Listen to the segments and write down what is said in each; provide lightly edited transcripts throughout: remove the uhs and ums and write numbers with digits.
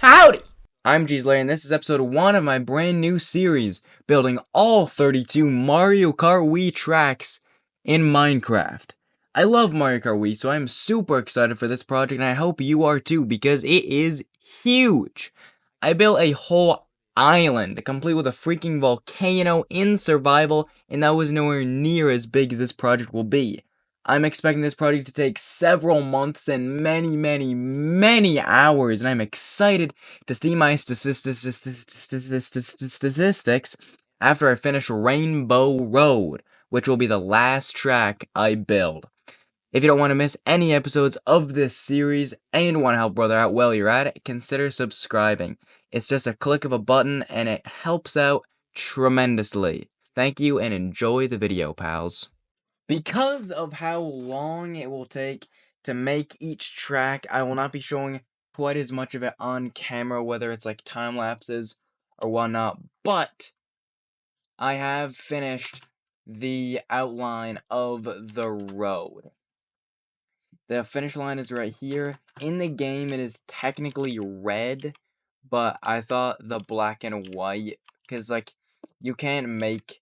Howdy! I'm Gslay, and this is episode 1 of my brand new series, building all 32 Mario Kart Wii tracks in Minecraft. I love Mario Kart Wii, so I'm super excited for this project, and I hope you are too, because it is huge! I built a whole island, complete with a freaking volcano in survival, and that was nowhere near as big as this project will be. I'm expecting this project to take several months and many hours, and I'm excited to see my statistics after I finish Rainbow Road, which will be the last track I build. If you don't want to miss any episodes of this series and want to help brother out while you're at it, consider subscribing. It's just a click of a button and it helps out tremendously. Thank you and enjoy the video, pals. Because of how long it will take to make each track, I will not be showing quite as much of it on camera, whether it's like time lapses or whatnot, but I have finished the outline of the road. The finish line is right here. In the game, it is technically red, but I thought the black and white, because like you can't make,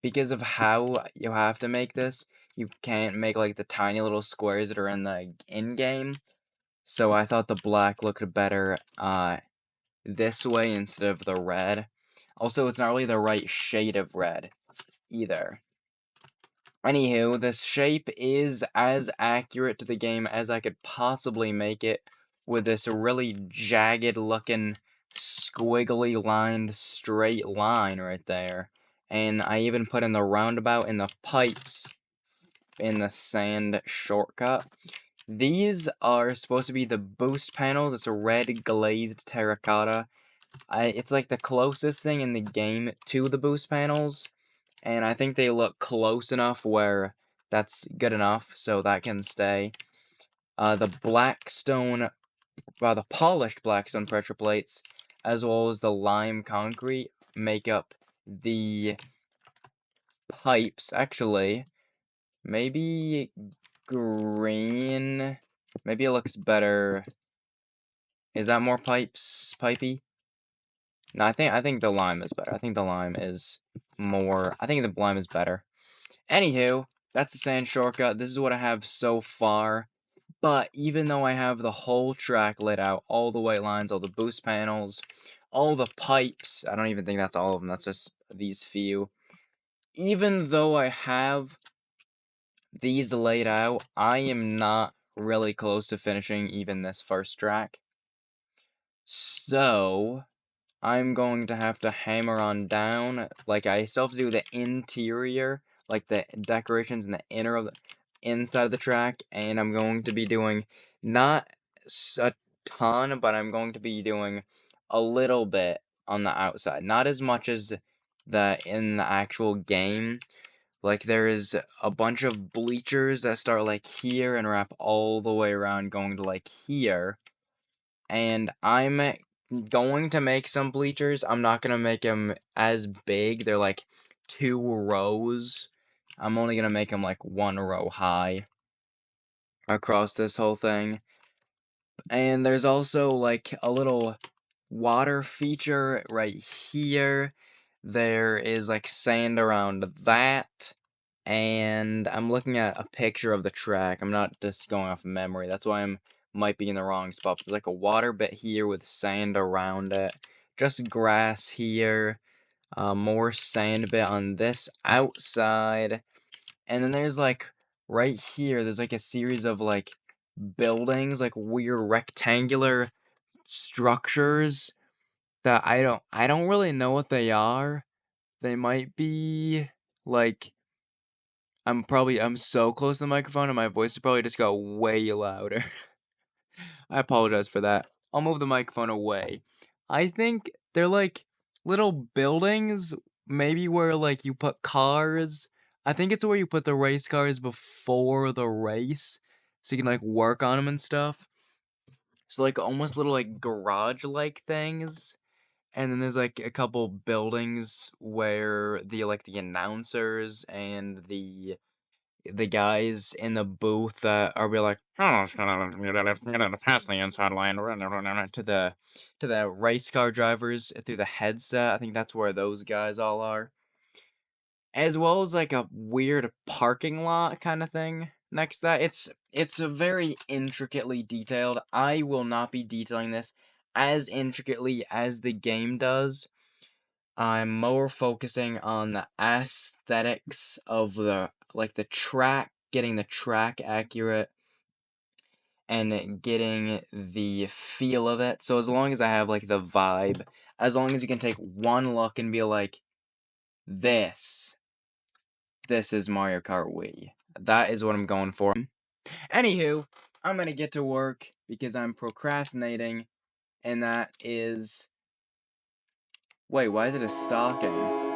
because of how you have to make this, you can't make like the tiny little squares that are in the in-game. So I thought the black looked better this way instead of the red. Also, it's not really the right shade of red either. Anywho, this shape is as accurate to the game as I could possibly make it, with this really jagged looking squiggly lined straight line right there. And I even put in the roundabout and the pipes in the sand shortcut. These are supposed to be the boost panels. It's a red glazed terracotta. It's like the closest thing in the game to the boost panels, and I think they look close enough where that's good enough, so that can stay. The polished blackstone pressure plates, as well as the lime concrete, make up the pipes. Actually, maybe green. Maybe it looks better. Is that more pipey? No, I think the lime is better. I think the lime is more. I think the lime is better. Anywho, that's the sand shortcut. This is what I have so far. But even though I have the whole track laid out, all the white lines, all the boost panels, all the pipes, I don't even think that's all of them, that's just these few. Even though I have these laid out, I am not really close to finishing even this first track. So, I'm going to have to hammer on down. Like, I still have to do the interior, like the decorations in the inside of the track, and I'm going to be doing not a ton, but I'm going to be doing a little bit on the outside. Not as much as in the actual game. Like, there is a bunch of bleachers that start like here and wrap all the way around, going to like here. And I'm going to make some bleachers. I'm not going to make them as big. They're like 2 rows. I'm only going to make them like 1 row high across this whole thing. And there's also like a little water feature right here. There is like sand around that. And I'm looking at a picture of the track. I'm not just going off memory. That's why I'm might be in the wrong spot. But there's like a water bit here with sand around it. Just grass here. More sand bit on this outside. And then there's like right here, there's like a series of like buildings, like weird rectangular structures that I don't really know what they are. They might be like I'm so close to the microphone and my voice probably just got way louder. I apologize for that. I'll move the microphone away. I think they're like little buildings, maybe where like you put cars. I think it's where you put the race cars before the race, so you can like work on them and stuff. So like almost little like garage-like things. And then there's like a couple buildings where the announcers and the the guys in the booth that are be like, oh, pass the inside line to the race car drivers through the headset. I think that's where those guys all are. As well as like a weird parking lot kind of thing next to that. It's a very intricately detailed. I will not be detailing this as intricately as the game does. I'm more focusing on the aesthetics of the track, getting the track accurate and getting the feel of it. So as long as I have like the vibe, as long as you can take one look and be like, this is Mario Kart Wii. That is what I'm going for. Anywho, I'm gonna get to work because I'm procrastinating, and that is. Wait, why is it a stalking?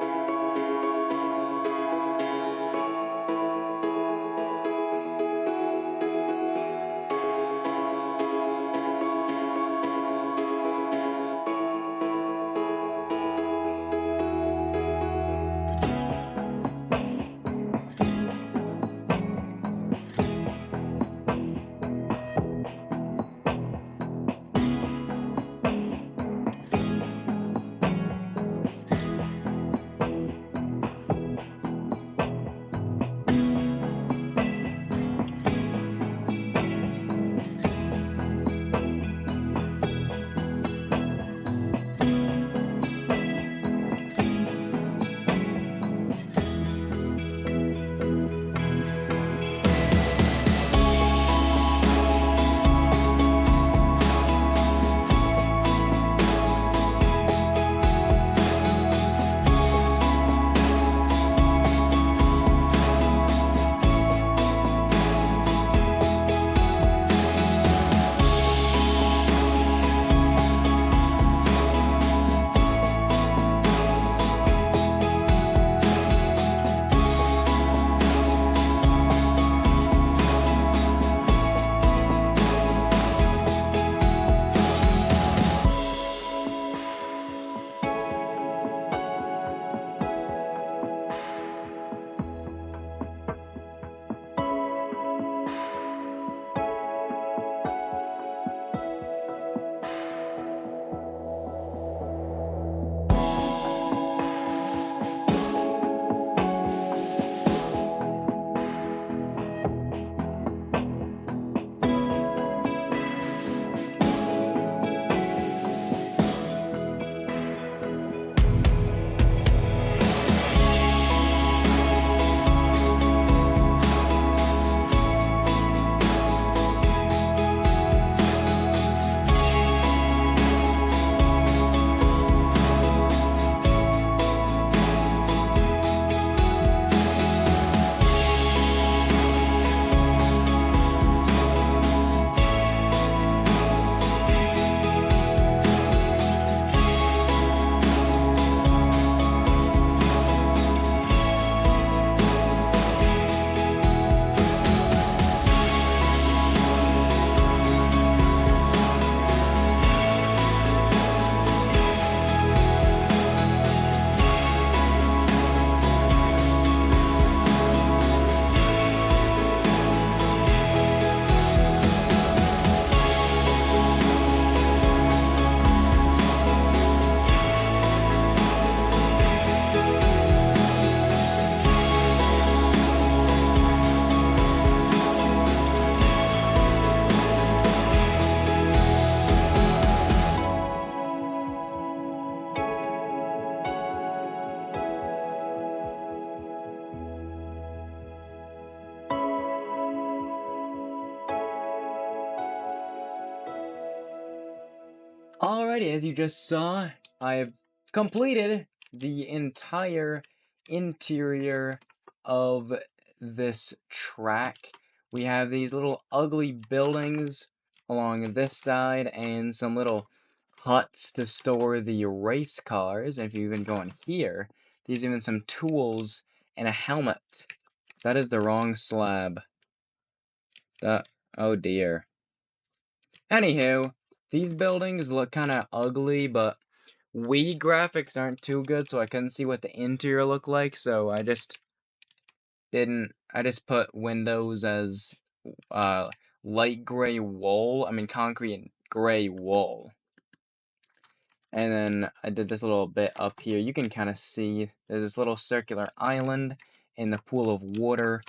Alrighty, as you just saw, I've completed the entire interior of this track. We have these little ugly buildings along this side and some little huts to store the race cars. And if you even go in here, there's even some tools and a helmet. That is the wrong slab. Oh dear. Anywho, these buildings look kind of ugly, but Wii graphics aren't too good, so I couldn't see what the interior looked like, so I just didn't I just put windows as light gray wool. I mean concrete gray wool. And then I did this little bit up here. You can kind of see there's this little circular island in the pool of water.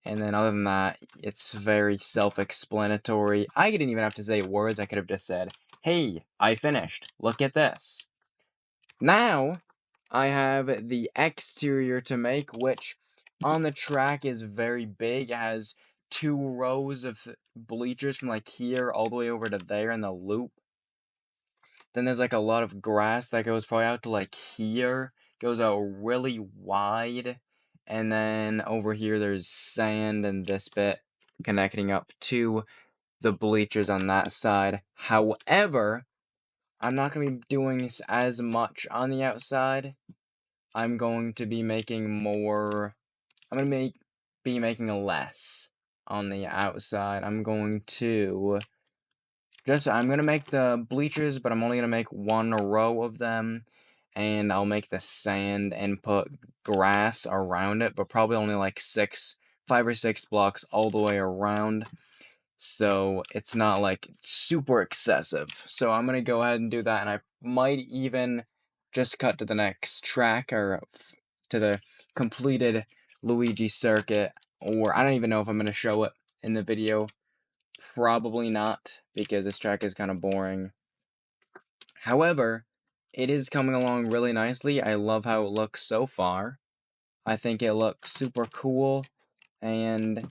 And then other than that, it's very self-explanatory. I didn't even have to say words. I could have just said, hey, I finished. Look at this. Now, I have the exterior to make, which on the track is very big. It has 2 rows of bleachers from like here all the way over to there in the loop. Then there's like a lot of grass that goes probably out to like here. Goes out really wide. And then over here there's sand and this bit connecting up to the bleachers on that side. However, I'm not going to be doing as much on the outside. I'm going to be making more. I'm going to be making less on the outside. I'm going to make the bleachers, but I'm only going to make 1 row of them. And I'll make the sand and put grass around it, but probably only like 5 or 6 blocks all the way around. So it's not like super excessive. So I'm going to go ahead and do that, and I might even just cut to the next track or to the completed Luigi circuit, or I don't even know if I'm going to show it in the video. Probably not, because this track is kind of boring. However, it is coming along really nicely. I love how it looks so far. I think it looks super cool, and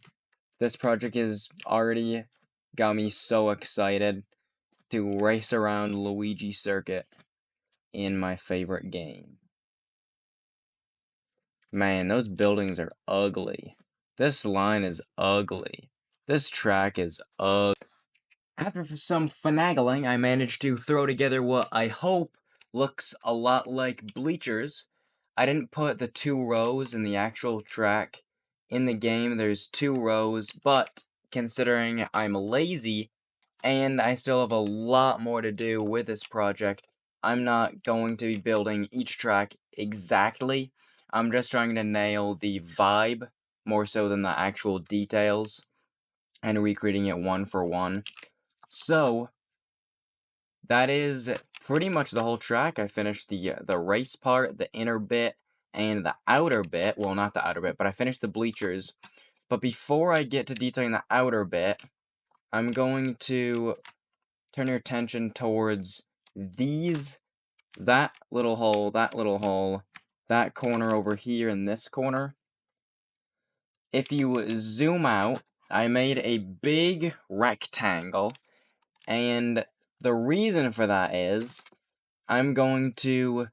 this project is already got me so excited to race around Luigi Circuit in my favorite game. Man, those buildings are ugly. This line is ugly. This track is ugly. After some finagling, I managed to throw together what I hope looks a lot like bleachers. I didn't put the 2 rows in the actual track. In the game, there's 2 rows, but considering I'm lazy, and I still have a lot more to do with this project, I'm not going to be building each track exactly. I'm just trying to nail the vibe more so than the actual details, and recreating it 1 for 1. So, that is pretty much the whole track. I finished the race part, the inner bit, and the outer bit. Well, not the outer bit, but I finished the bleachers. But before I get to detailing the outer bit, I'm going to turn your attention towards that little hole, that corner over here, and this corner. If you zoom out, I made a big rectangle, and the reason for that is I'm going to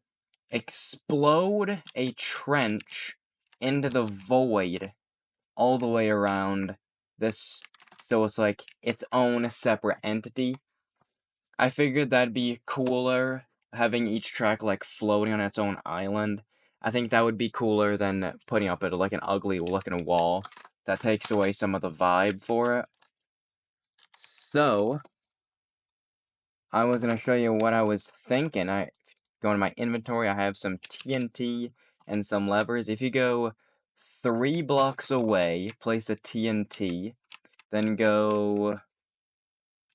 explode a trench into the void all the way around this, so it's like its own separate entity. I figured that'd be cooler, having each track like floating on its own island. I think that would be cooler than putting up it like an ugly looking wall. That takes away some of the vibe for it. So, I was going to show you what I was thinking. I go into my inventory, I have some TNT and some levers. If you go 3 blocks away, place a TNT, then go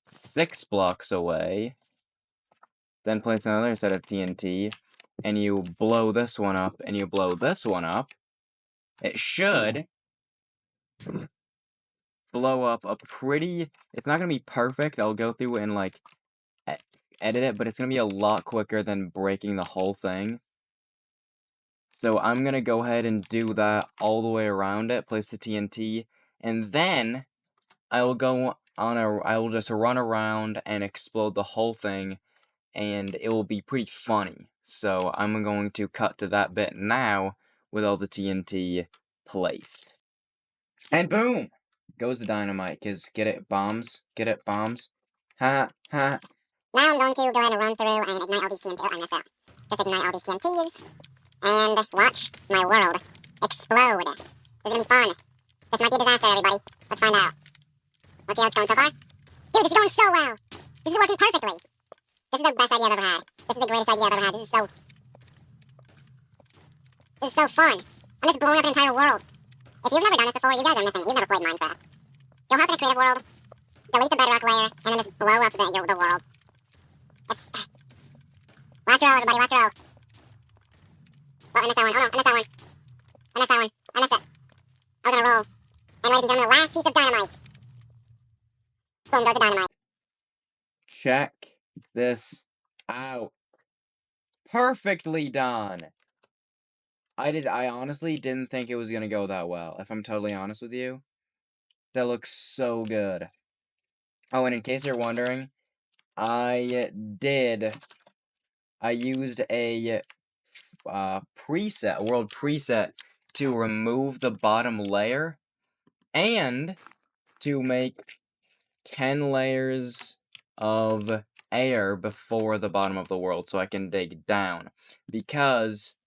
6 blocks away, then place another set of TNT, and you blow this one up, and you blow this one up, it should blow up a pretty... It's not going to be perfect. I'll go through and, like, edit it, but it's going to be a lot quicker than breaking the whole thing. So I'm going to go ahead and do that all the way around it, place the TNT, and then I will just run around and explode the whole thing, and it will be pretty funny. So I'm going to cut to that bit now with all the TNT placed. And boom! Goes the dynamite, because get it, bombs? Get it, bombs? Ha, ha. Now I'm going to go ahead and run through and ignite all these TNTs. Oh, I messed up. Just ignite all these TNTs. And watch my world explode. This is gonna be fun. This might be a disaster, everybody. Let's find out. Let's see how it's going so far. Dude, this is going so well. This is working perfectly. This is the best idea I've ever had. This is the greatest idea I've ever had. This is so fun. I'm just blowing up an entire world. If you've never done this before, you guys are missing. You've never played Minecraft. You'll hop in a creative world, delete the bedrock layer, and then just blow up the world. It's... Last row, everybody, last row. Oh, I missed that one. Oh no, I missed that one. I missed that one. I missed it. I was on a roll. And ladies and gentlemen, the last piece of dynamite. Boom goes the dynamite. Check this out. Perfectly done. I honestly didn't think it was gonna go that well, if I'm totally honest with you. That looks so good. Oh, and in case you're wondering, I used a preset, a world preset, to remove the bottom layer and to make 10 layers of air before the bottom of the world so I can dig down. Because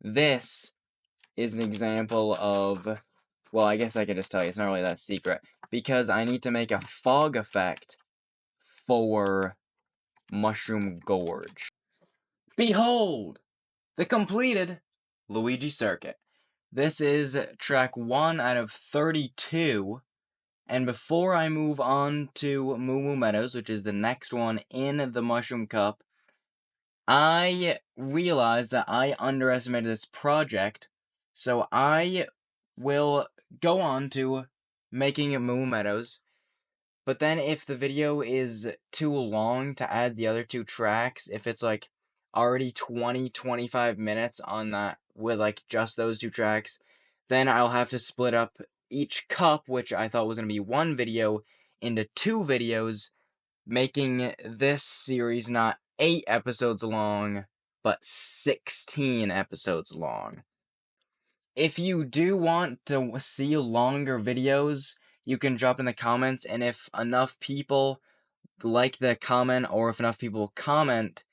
this is an example of, well, I guess I can just tell you, it's not really that secret. Because I need to make a fog effect for Mushroom Gorge. Behold! The completed Luigi circuit. This is track 1 out of 32. And before I move on to Moo Moo Meadows, which is the next one in the Mushroom Cup, I realized that I underestimated this project, so I will go on to making Moo Moo Meadows. But then if the video is too long to add the other 2 tracks, if it's like already 20-25 minutes on that with like just those 2 tracks, then I'll have to split up each cup, which I thought was going to be 1 video, into 2 videos, making this series not 8 episodes long, but 16 episodes long. If you do want to see longer videos, you can drop in the comments, and if enough people like the comment, or if enough people comment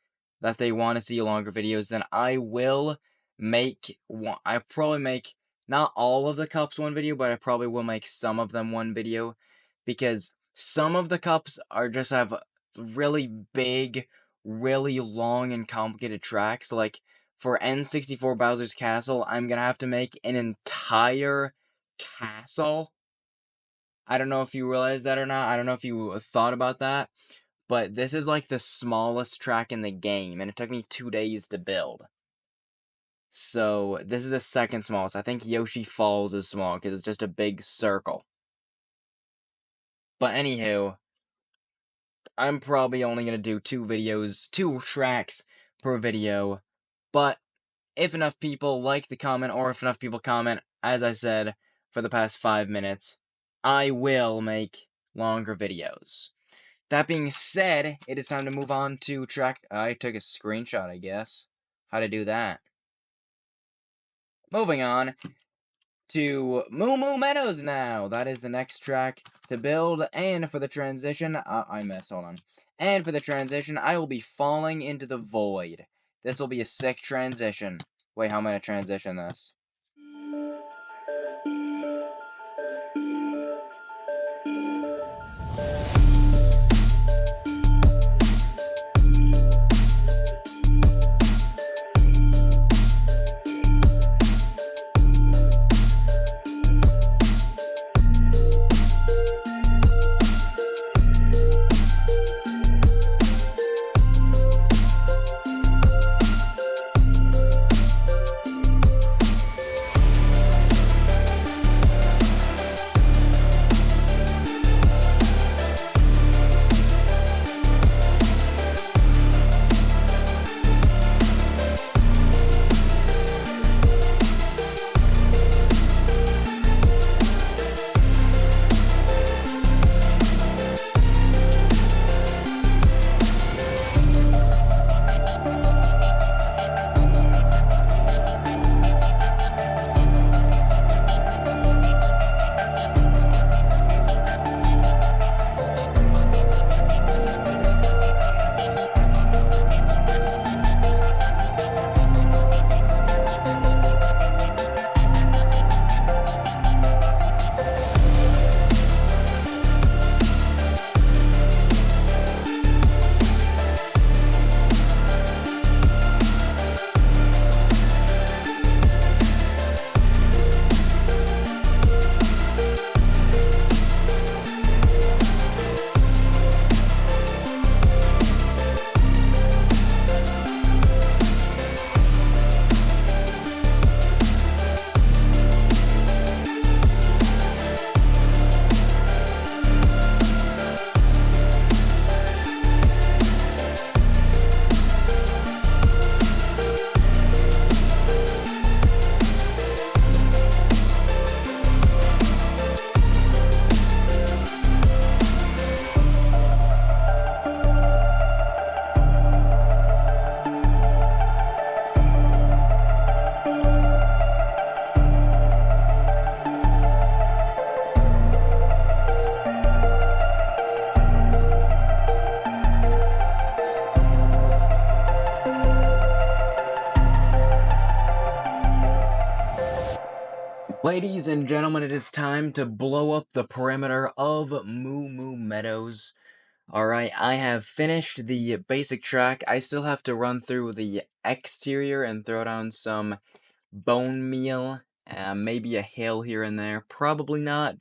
that they want to see longer videos, then I will make one. I probably make not all of the cups 1 video, but I probably will make some of them 1 video, because some of the cups are just have really big, really long and complicated tracks. Like for N64 Bowser's Castle, I'm gonna have to make an entire castle. I don't know if you realize that or not. I don't know if you thought about that. But this is like the smallest track in the game, and it took me 2 days to build. So, this is the second smallest. I think Yoshi Falls is small, because it's just a big circle. But anywho, I'm probably only going to do 2 tracks per video. But, if enough people like the comment, or if enough people comment, as I said, for the past 5 minutes, I will make longer videos. That being said, it is time to move on to track... I took a screenshot, I guess. How to do that. Moving on to Moo Moo Meadows now. That is the next track to build. And for the transition... I missed, hold on. And for the transition, I will be falling into the void. This will be a sick transition. Wait, how am I going to transition this? Ladies and gentlemen, it is time to blow up the perimeter of Moo Moo Meadows. Alright, I have finished the basic track. I still have to run through the exterior and throw down some bone meal. Maybe a hill here and there. Probably not.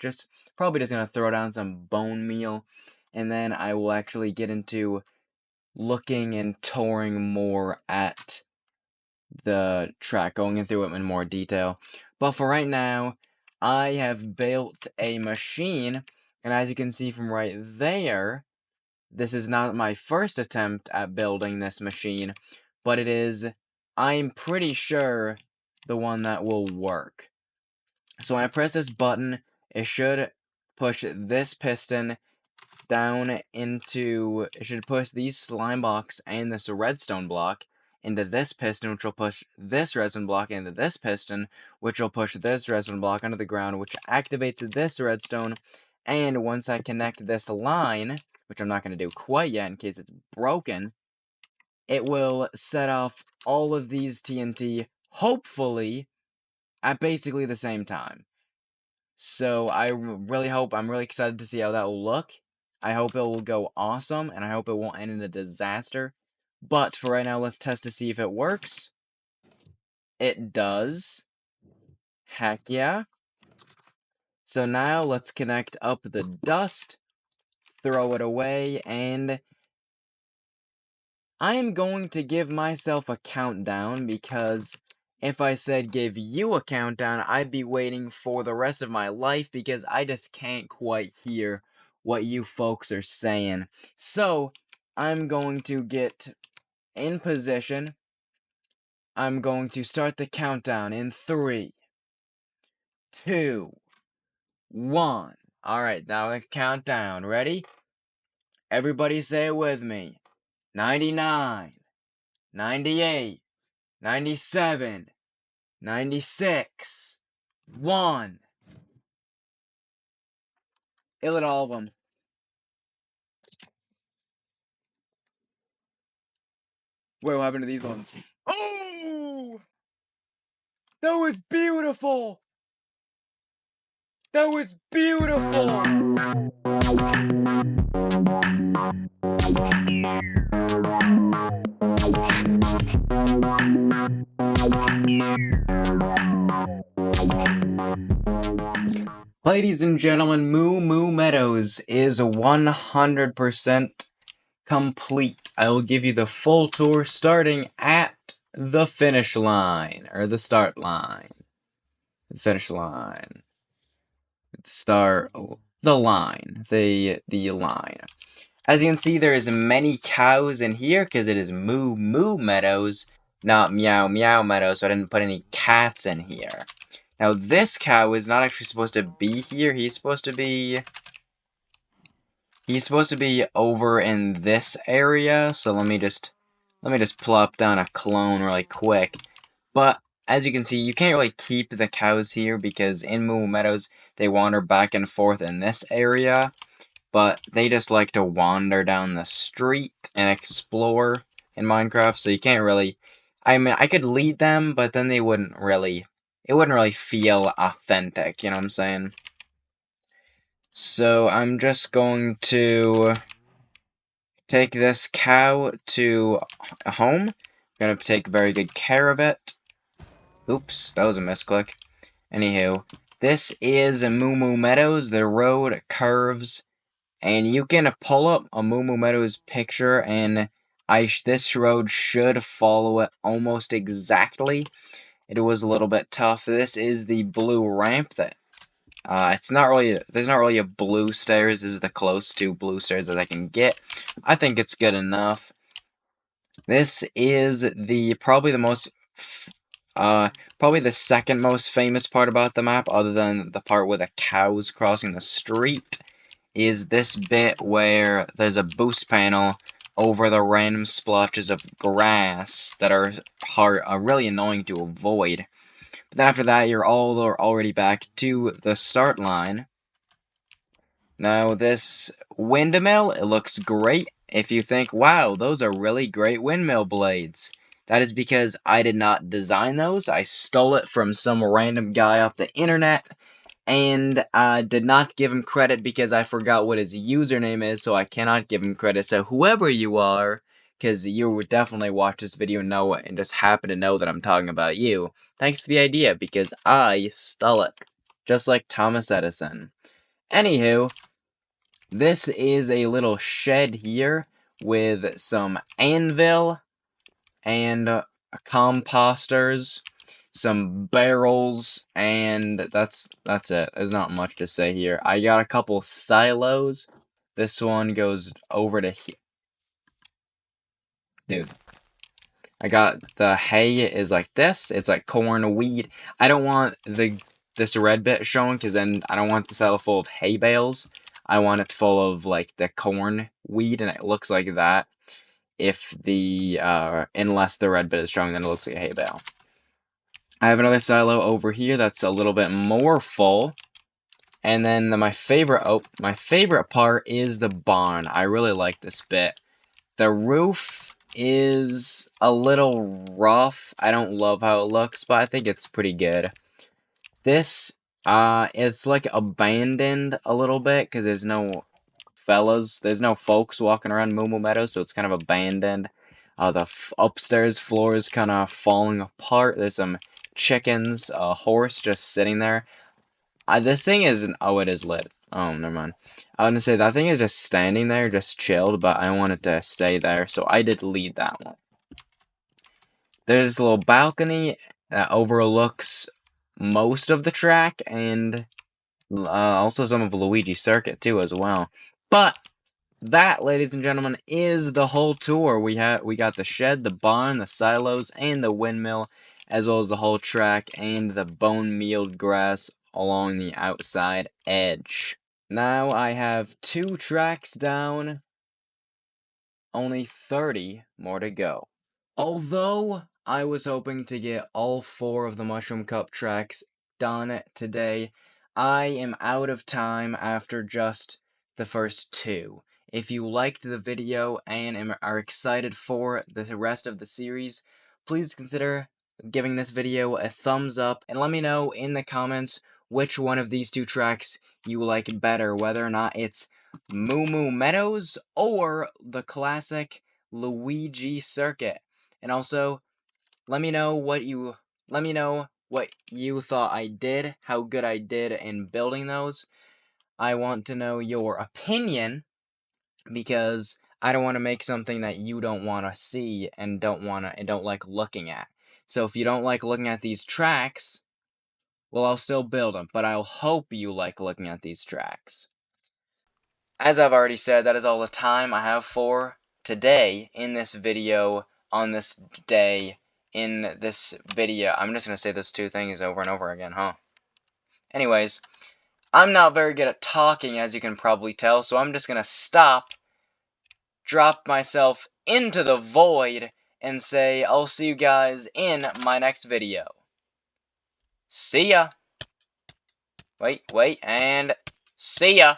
Probably just gonna throw down some bone meal. And then I will actually get into looking and touring more at the track, going through it in more detail. But for right now, I have built a machine, and as you can see from right there, this is not my first attempt at building this machine, but it is, I'm pretty sure, the one that will work. So when I press this button, it should push this piston down into, it should push these slime blocks and this redstone block into this piston, which will push this redstone block into this piston, which will push this redstone block under the ground, which activates this redstone. And once I connect this line, which I'm not going to do quite yet in case it's broken, it will set off all of these TNT, hopefully, at basically the same time. So I'm really excited to see how that will look. I hope it will go awesome, and I hope it won't end in a disaster. But for right now, let's test to see if it works. It does. Heck yeah. So now let's connect up the dust, throw it away, and I am going to give myself a countdown because if I said give you a countdown, I'd be waiting for the rest of my life because I just can't quite hear what you folks are saying. So, I'm going to get in position. I'm going to start the countdown in 3, 2, 1. Alright, now the countdown. Ready? Everybody say it with me. 99, 98, 97, 96, 1. Ill at all of them. Wait, what happened to these ones? Oh! That was beautiful! That was beautiful! Ladies and gentlemen, Moo Moo Meadows is 100% complete. I will give you the full tour starting at the finish line, or the start line. The finish line. Start, the line. The line. As you can see, there is many cows in here, because it is Moo Moo Meadows, not Meow Meow Meadows, so I didn't put any cats in here. Now, this cow is not actually supposed to be here. He's supposed to be over in this area. So let me just plop down a clone really quick. But as you can see, you can't really keep the cows here because in Moo Moo Meadows they wander back and forth in this area. But they just like to wander down the street and explore in Minecraft. So you can't really. I mean, I could lead them, but then they wouldn't really. It wouldn't really feel authentic. You know what I'm saying? So I'm just going to take this cow to home. I'm gonna take very good care of it. Oops, that was a misclick. Anywho, this is Moo Moo Meadows. The road curves, and you can pull up a Moo Moo Meadows picture, and this road should follow it almost exactly. It was a little bit tough. This is the blue ramp that there's not really a blue stairs. This is the close to blue stairs that I can get. I think it's good enough. This is probably the second most famous part about the map, other than the part where the cows crossing the street, is this bit where there's a boost panel over the random splotches of grass that are really annoying to avoid. But then after that, you're already back to the start line. Now, this windmill, it looks great. If you think, wow, those are really great windmill blades. That is because I did not design those. I stole it from some random guy off the internet, and I did not give him credit because I forgot what his username is, so I cannot give him credit. So whoever you are, because you would definitely watch this video and know it, and just happen to know that I'm talking about you, thanks for the idea, because I stole it. Just like Thomas Edison. Anywho, this is a little shed here with some anvil and composters, some barrels, and that's it. There's not much to say here. I got a couple silos. This one goes over to here. Dude. I got the hay is like this. It's like corn, wheat. I don't want this red bit shown because then I don't want the silo full of hay bales. I want it full of like the corn, wheat, and it looks like that. If the unless the red bit is showing, then it looks like a hay bale. I have another silo over here that's a little bit more full. And then my favorite part is the barn. I really like this bit. The roof is a little rough. I don't love how it looks, but I think it's pretty good. This, it's like abandoned a little bit because there's no there's no folks walking around Moo Moo Meadows, so it's kind of abandoned. The upstairs floor is kind of falling apart. There's some chickens, a horse just sitting there. This thing isn't. Oh, it is lit. Oh, never mind. I was gonna say that thing is just standing there, just chilled, but I wanted to stay there, so I did leave that one. There's a little balcony that overlooks most of the track, and also some of Luigi's circuit too, as well. But that, ladies and gentlemen, is the whole tour. We got the shed, the barn, the silos, and the windmill, as well as the whole track and the bone-mealed grass along the outside edge. Now I have 2 tracks down, only 30 more to go. Although I was hoping to get all 4 of the Mushroom Cup tracks done today, I am out of time after just the first 2. If you liked the video and are excited for the rest of the series, please consider giving this video a thumbs up and let me know in the comments which one of these 2 tracks you like better, whether or not it's Moo Moo Meadows or the classic Luigi circuit. And also, let me know what you thought I did, how good I did in building those. I want to know your opinion because I don't want to make something that you don't want to see and don't like looking at. So if you don't like looking at these tracks, well, I'll still build them, but I'll hope you like looking at these tracks. As I've already said, that is all the time I have for today in this video, on this day, in this video. I'm just going to say those 2 things over and over again, huh? Anyways, I'm not very good at talking, as you can probably tell, so I'm just going to stop, drop myself into the void, and say I'll see you guys in my next video. See ya! Wait, and see ya!